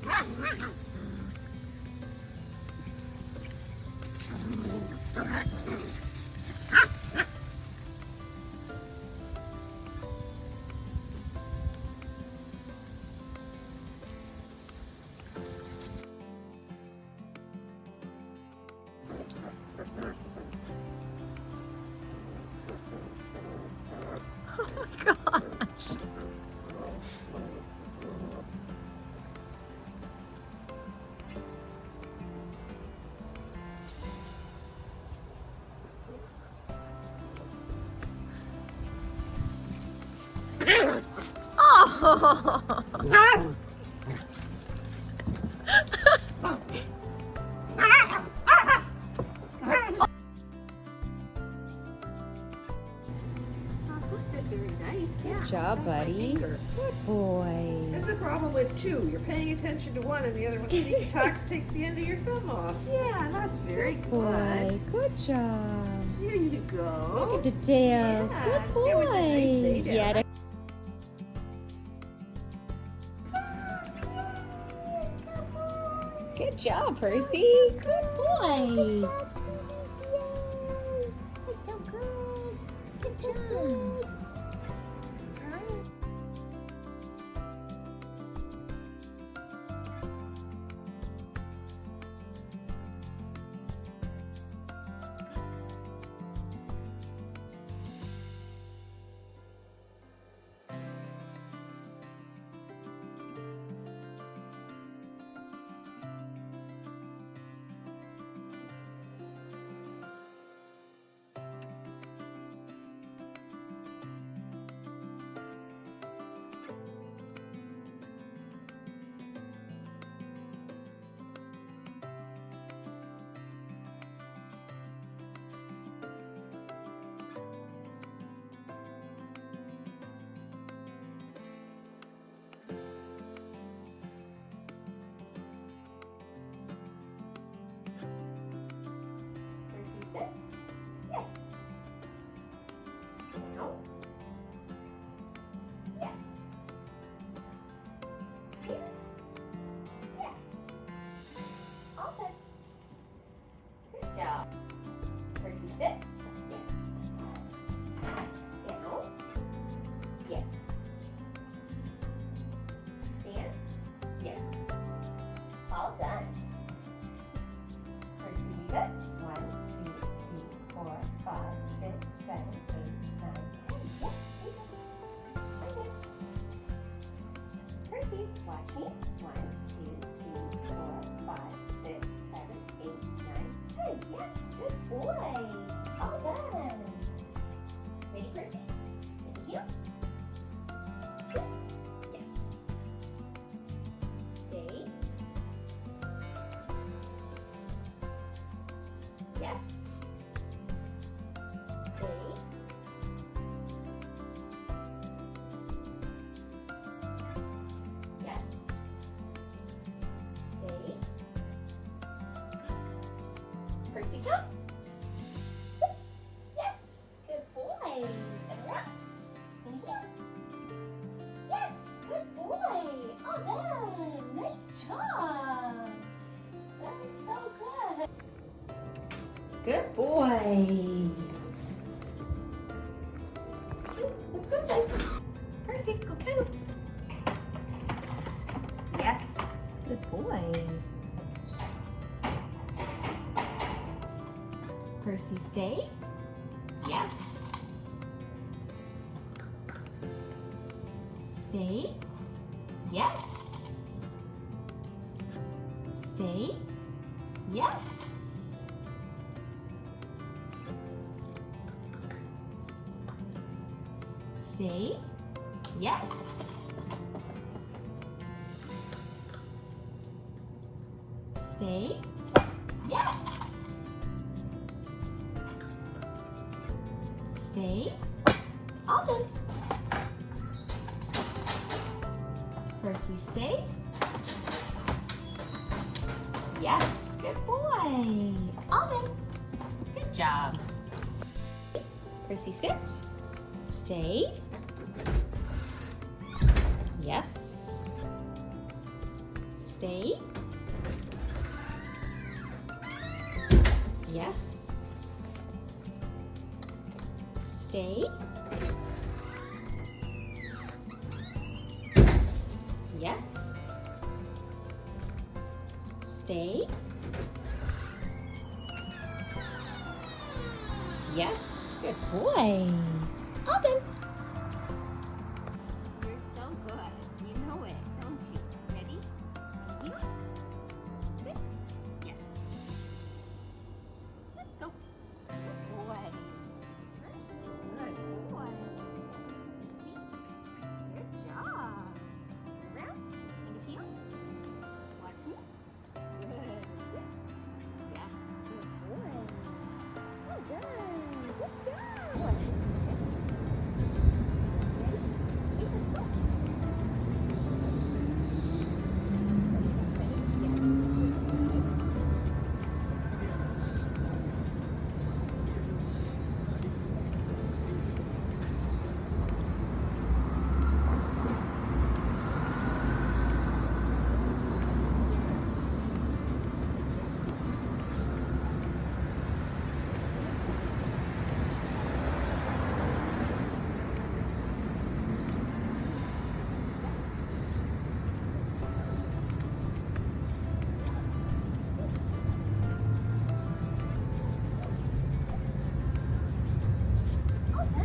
Oh my gosh. Oh. Very nice, yeah. Good job, buddy. Good boy. That's the problem with two. You're paying attention to one and the other one sneaky talks, takes the end of your thumb off. Yeah, that's very Boy, good. good job. There you go. Look at the tails. Yeah, Good boy. it was a nice day down. Yeah. Good job, Percy. Good boy. It's so good. It's so good. Sit. Yes. No. Yes. Sit. Yes. All done. Good job. Percy, sit. Yes. Down. Yes. Stand. Yes. All done. Percy, you good? 1, 2, 3, 4, 5, 6, 7, 8, 9, 10. Yes, okay. Percy, watch me. 1, 2, 3, 4, 5, 6, 7, 8, 9, 10. Yes, good boy. All done. Ready, Percy? Ready, heel? Sit. Yes. Stay. Yes. Stay. Yes. Stay. Percy, come. Sit. Yes. Good boy. And around. And here. Yes. Good boy. All done. Nice job. That is so good. Good boy. Let's go inside. Percy, go get him. Yes. Good boy. Percy, stay. Yes. Stay. Yes. Stay. Yes. Stay. Yes. Stay. Yes. Stay. All done. Percy, stay. Yes. Good boy. All done. Good job. Percy, sit. Stay. Yes. Stay. Yes. Stay. Yes. Stay. Yes. Good boy. All done. You're so good. You know it, don't you? Ready? Here. Sit. Yes. Let's go. Good boy. Good boy. See? Good job. Around. And heel. Watch me. Good. Sit. Yeah. Good boy. Well done. Good job. Ready? Okay,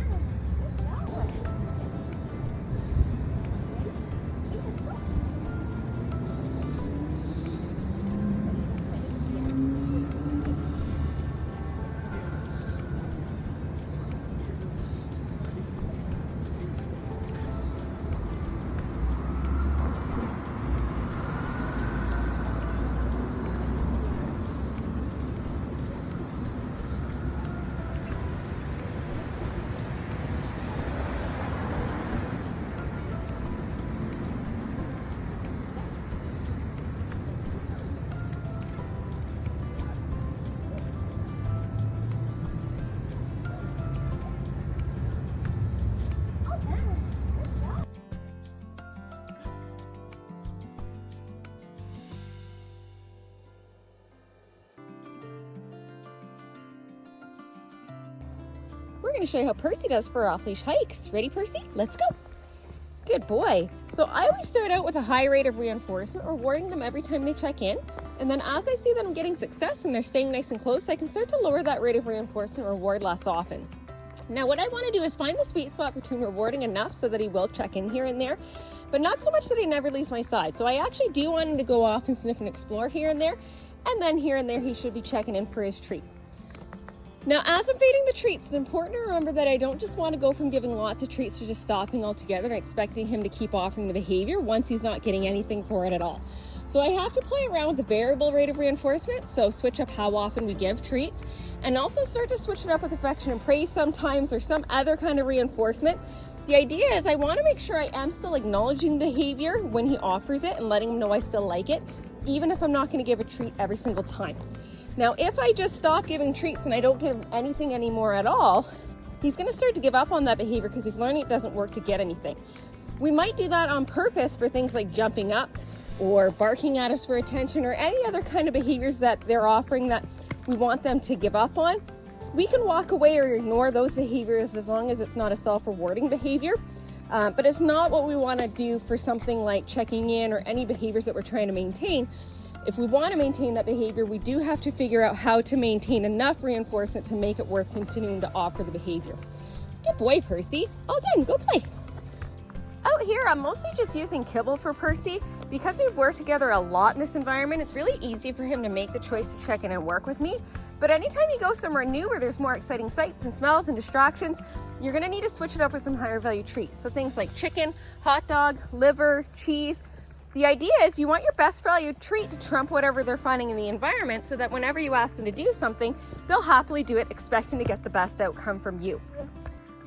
let's go. Well done. Good job. Ready? Okay, let's go. Well done. Good job. We're going to show you how Percy does for off-leash hikes. Ready, Percy? Let's go. Good boy. So I always start out with a high rate of reinforcement, rewarding them every time they check in. And then as I see them getting success and they're staying nice and close, I can start to lower that rate of reinforcement and reward less often. Now what I want to do is find the sweet spot between rewarding enough so that he will check in here and there, but not so much that he never leaves my side. So I actually do want him to go off and sniff and explore here and there, and then here and there he should be checking in for his treat. Now, as I'm feeding the treats, it's important to remember that I don't just want to go from giving lots of treats to just stopping altogether and expecting him to keep offering the behavior once he's not getting anything for it at all. So I have to play around with the variable rate of reinforcement, so switch up how often we give treats, and also start to switch it up with affection and praise sometimes or some other kind of reinforcement. The idea is I want to make sure I am still acknowledging behavior when he offers it and letting him know I still like it, even if I'm not going to give a treat every single time. Now, if I just stop giving treats and I don't give him anything anymore at all, he's going to start to give up on that behavior because he's learning it doesn't work to get anything. We might do that on purpose for things like jumping up or barking at us for attention or any other kind of behaviors that they're offering that we want them to give up on. We can walk away or ignore those behaviors as long as it's not a self-rewarding behavior. But it's not what we want to do for something like checking in or any behaviors that we're trying to maintain. If we want to maintain that behavior, we do have to figure out how to maintain enough reinforcement to make it worth continuing to offer the behavior. Good boy, Percy. All done. Go play. Out here, I'm mostly just using kibble for Percy. Because we've worked together a lot in this environment, it's really easy for him to make the choice to check in and work with me. But anytime you go somewhere new where there's more exciting sights and smells and distractions, you're going to need to switch it up with some higher value treats. So things like chicken, hot dog, liver, cheese. The idea is you want your best value treat to trump whatever they're finding in the environment so that whenever you ask them to do something, they'll happily do it, expecting to get the best outcome from you.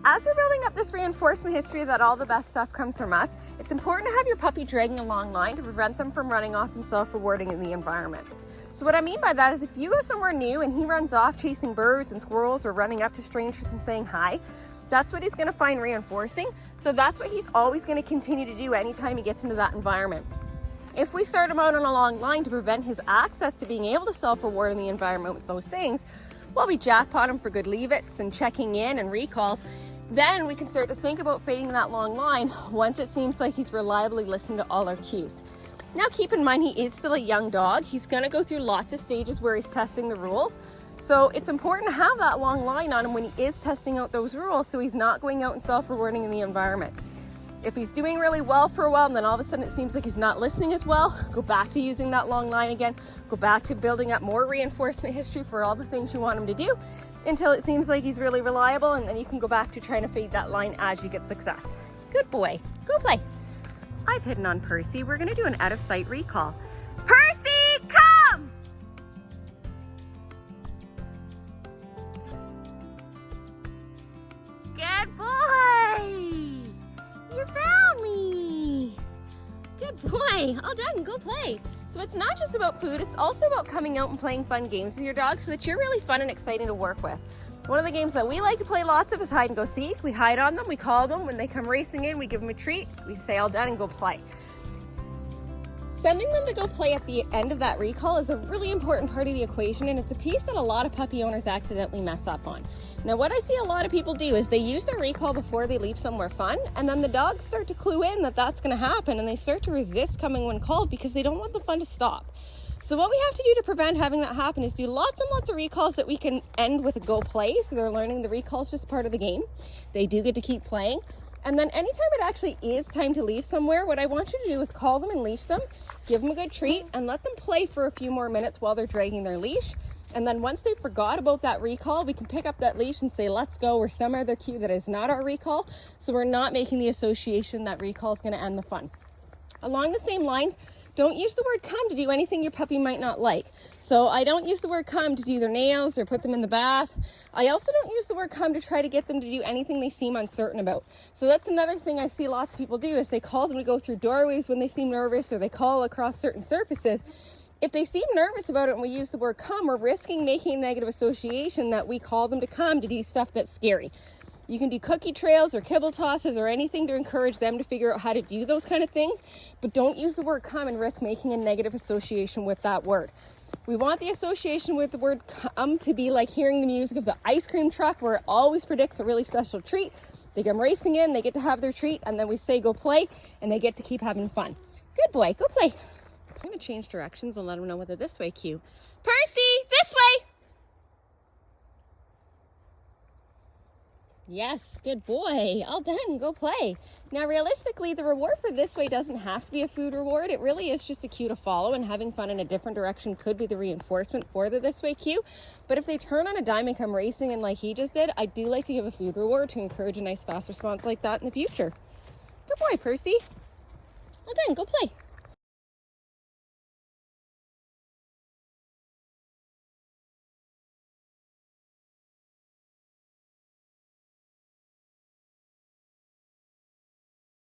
As we're building up this reinforcement history that all the best stuff comes from us, it's important to have your puppy dragging a long line to prevent them from running off and self-rewarding in the environment. So what I mean by that is if you go somewhere new and he runs off chasing birds and squirrels or running up to strangers and saying hi, that's what he's going to find reinforcing. So that's what he's always going to continue to do anytime he gets into that environment. If we start him out on a long line to prevent his access to being able to self-reward in the environment with those things, while we jackpot him for good leave-its and checking in and recalls, then we can start to think about fading that long line once it seems like he's reliably listened to all our cues. Now keep in mind, he is still a young dog. He's gonna go through lots of stages where he's testing the rules. So it's important to have that long line on him when he is testing out those rules so he's not going out and self-rewarding in the environment. If he's doing really well for a while and then all of a sudden it seems like he's not listening as well, go back to using that long line again. Go back to building up more reinforcement history for all the things you want him to do until it seems like he's really reliable, and then you can go back to trying to fade that line as you get success. Good boy, go play. I've hidden on Percy. We're gonna do an out of sight recall. Percy, come! Good boy! You found me! Good boy, all done, go play. So it's not just about food, it's also about coming out and playing fun games with your dog so that you're really fun and exciting to work with. One of the games that we like to play lots of is hide and go seek. We hide on them, we call them. When they come racing in, we give them a treat. We say all done and go play. Sending them to go play at the end of that recall is a really important part of the equation, and it's a piece that a lot of puppy owners accidentally mess up on. Now, what I see a lot of people do is they use their recall before they leave somewhere fun, and then the dogs start to clue in that that's going to happen, and they start to resist coming when called because they don't want the fun to stop. So what we have to do to prevent having that happen is do lots and lots of recalls that we can end with a go play, so they're learning the recall is just part of the game. They do get to keep playing. And then anytime it actually is time to leave somewhere, what I want you to do is call them and leash them, give them a good treat, and let them play for a few more minutes while they're dragging their leash. And then once they forgot about that recall, we can pick up that leash and say, let's go, or some other cue that is not our recall. So we're not making the association that recall is going to end the fun. Along the same lines, don't use the word come to do anything your puppy might not like. So I don't use the word come to do their nails or put them in the bath. I also don't use the word come to try to get them to do anything they seem uncertain about. So that's another thing I see lots of people do is they call them to go through doorways when they seem nervous, or they call across certain surfaces. If they seem nervous about it and we use the word come, we're risking making a negative association that we call them to come to do stuff that's scary. You can do cookie trails or kibble tosses or anything to encourage them to figure out how to do those kind of things, but don't use the word come and risk making a negative association with that word. We want the association with the word come to be like hearing the music of the ice cream truck, where it always predicts a really special treat. They come racing in, they get to have their treat, and then we say go play, and they get to keep having fun. Good boy, go play. I'm going to change directions and let them know whether this way cue. Percy, this way! Yes, good boy. All done. Go play. Now, realistically, the reward for this way doesn't have to be a food reward. It really is just a cue to follow, and having fun in a different direction could be the reinforcement for the this way cue. But if they turn on a dime and come racing in like he just did, I do like to give a food reward to encourage a nice fast response like that in the future. Good boy, Percy. All done. Go play.